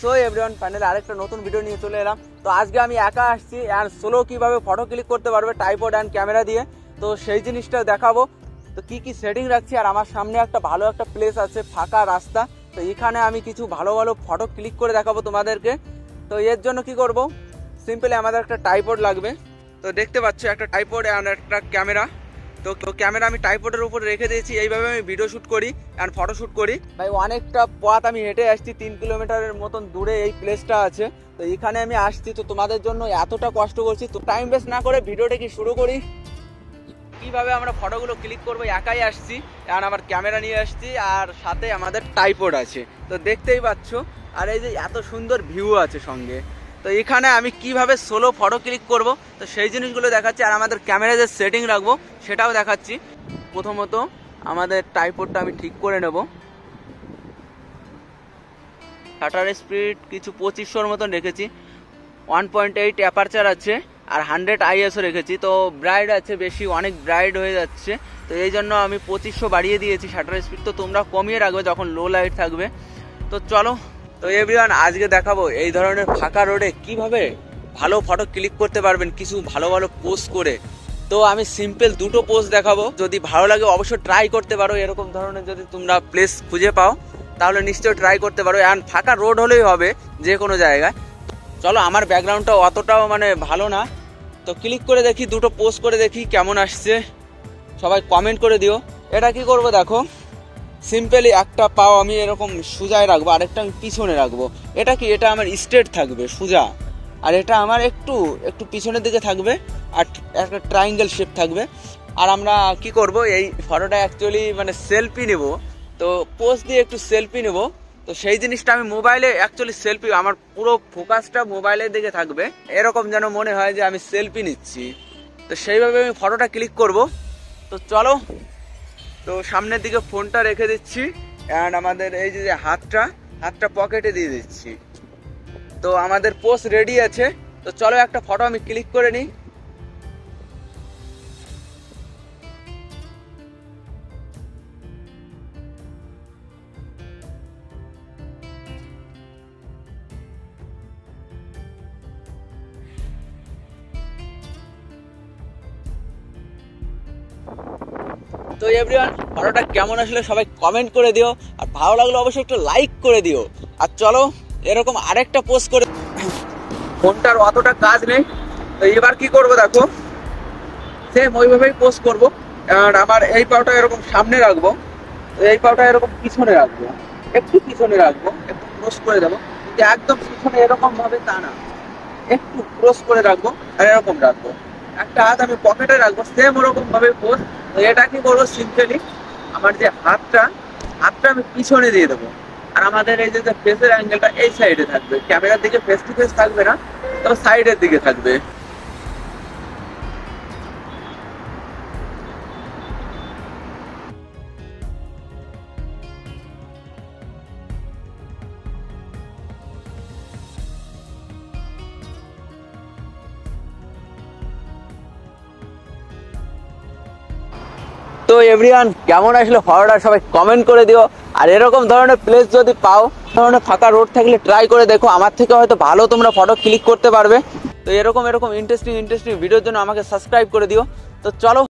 So everyone, finally আরেকটা নতুন video নিয়ে চলে এলাম। তো আজকে আমি একা আসছি আর সোলো কিভাবে ফটো ক্লিক করতে পারবে ট্রাইপড অ্যান্ড ক্যামেরা দিয়ে, তো সেই জিনিসটা দেখাবো। তো কি কি সেটিং রাখছি, আর আমার সামনে একটা ভালো একটা প্লেস আছে, ফাঁকা রাস্তা। তো এখানে আমি কিছু ভালো ভালো ফটো ক্লিক করে দেখাবো তোমাদেরকে। তো এর জন্য কি করব, সিম্পলি আমাদের একটা ট্রাইপড লাগবে। তো দেখতে পাচ্ছ একটা ট্রাইপড অ্যান্ড একটা ক্যামেরা। তো ক্যামেরা আমি ট্রাইপডের উপর রেখে দিয়েছি, এইভাবে আমি ভিডিও শ্যুট করি অ্যান্ড ফটো শ্যুট করি। ভাই অনেকটা পথ আমি হেঁটে আসছি, 3 কিলোমিটারের মতন দূরে এই প্লেসটা আছে। তো এখানে আমি আসছি, তো তোমাদের জন্য এতটা কষ্ট করছি। তো টাইম ওয়েস্ট না করে ভিডিওটা কি শুরু করি। কিভাবে আমরা ফটোগুলো ক্লিক করবো, একাই আসছি আর আমার ক্যামেরা নিয়ে আসছি, আর সাথে আমাদের ট্রাইপড আছে, তো দেখতেই পাচ্ছ। আর এই যে এত সুন্দর ভিউ আছে সঙ্গে। তো এখানে আমি কিভাবে সোলো ফটো ক্লিক করব, তো সেই জিনিসগুলো দেখাচ্ছি, আর আমাদের ক্যামেরা যে সেটিং রাখবো সেটাও দেখাচ্ছি। প্রথমত আমাদের ট্রাইপডটা আমি ঠিক করে নেব। শাটার স্পিড কিছু 2500-র মতন রেখেছি, 1.8 অ্যাপারচার আছে, আর 100 ISO রেখেছি। তো ব্রাইট আছে বেশি, অনেক ব্রাইট হয়ে যাচ্ছে, তো এই জন্য আমি 2500 বাড়িয়ে দিয়েছি শাটার স্পিড। তো তোমরা কমিয়ে রাখবে যখন লো লাইট থাকবে। তো চলো, তো এভরিওয়ান আজকে দেখাবো এই ধরনের ফাঁকা রোডে কিভাবে ভালো ফটো ক্লিক করতে পারবেন কিছু ভালো ভালো পোজ করে। তো আমি সিম্পল দুটো পোজ দেখাবো, যদি ভালো লাগে অবশ্যই ট্রাই করতে পারো। এরকম ধরনের যদি তোমরা প্লেস খুঁজে পাও তাহলে নিশ্চয়ই ট্রাই করতে পারো, অ্যান্ড ফাঁকা রোড হলেই হবে যে কোনো জায়গায়। চলো, আমার ব্যাকগ্রাউন্ডটা অতটাও ভালো না, তো ক্লিক করে দেখি, দুটো পোস্ট করে দেখি কেমন আসছে। সবাই কমেন্ট করে দিও। এটা কি করব দেখো, সিম্পলি একটা পাও আমি এরকম সোজায় রাখবো, আরেকটা আমি পিছনে রাখবো। এটা কি, এটা আমার স্ট্রেট থাকবে সোজা, আর এটা আমার একটু একটু পিছনের দিকে থাকবে, আর একটা ট্রায়াঙ্গেল শেপ থাকবে। আর আমরা কি করব, এই ফটোটা অ্যাকচুয়ালি সেলফি নেব, তো পোস্ট দিয়ে একটু সেলফি নেব। তো সেই জিনিসটা আমি মোবাইলে অ্যাকচুয়ালি সেলফি, আমার পুরো ফোকাসটা মোবাইলের দিকে থাকবে, এরকম যেন মনে হয় যে আমি সেলফি নিচ্ছি। তো সেইভাবে আমি ফটোটা ক্লিক করব। তো চলো, তো সামনের দিকে ফোনটা রেখে দিচ্ছি, অ্যান্ড আমাদের এই যে হাতটা পকেটে দিয়ে দিচ্ছি। তো আমাদের পোস্ট রেডি আছে। তো চলো একটা ফটো আমি ক্লিক করে নিই। তো এভরিওয়ান, ফটোটা কেমন আসলে সবাই কমেন্ট করে দিও, আর ভালো লাগলে অবশ্যই একটু লাইক করে দিও। আর চলো এরকম আরেকটা পোস্ট করে, ফোনটার অতটা কাজ নেই। তো এবার কি করব দেখো, সেম ওইভাবেই পোস্ট করবো। আর আমার এই পাওটা এরকম সামনে রাখবো, এই পাওটা এরকম পিছনে রাখবো, একটু পিছনে রাখবো, একটু ক্রস করে দেবো, কিন্তু একদম পিছনে এরকম ভাবে তা না, একটু ক্রস করে রাখবো, আর এরকম রাখবো। একটা হাত আমি পকেটে রাখবো, সেম ওরকম ভাবে পোস্ট। তো এটা কি করবো, সিম্পলি আমার যে হাতটা আমি পিছনে দিয়ে দেবো, আর আমাদের এই যে ফেসের অ্যাঙ্গেলটা এই সাইডে থাকবে, ক্যামেরার দিকে ফেস টু ফেস থাকবে না, তবে সাইডের দিকে থাকবে। তো এভরিওয়ান, কেমন আসলে ফটোটা সবাই কমেন্ট করে দিও। আর এরকম ধরনের প্লেস যদি পাও, ধরনের ফাঁকা রোড থাকলে ট্রাই করে দেখো, আমার থেকে হয়তো ভালো তোমরা ফটো ক্লিক করতে পারবে। তো এরকম ইন্টারেস্টিং ভিডিওর জন্য আমাকে সাবস্ক্রাইব করে দিও। তো চলো।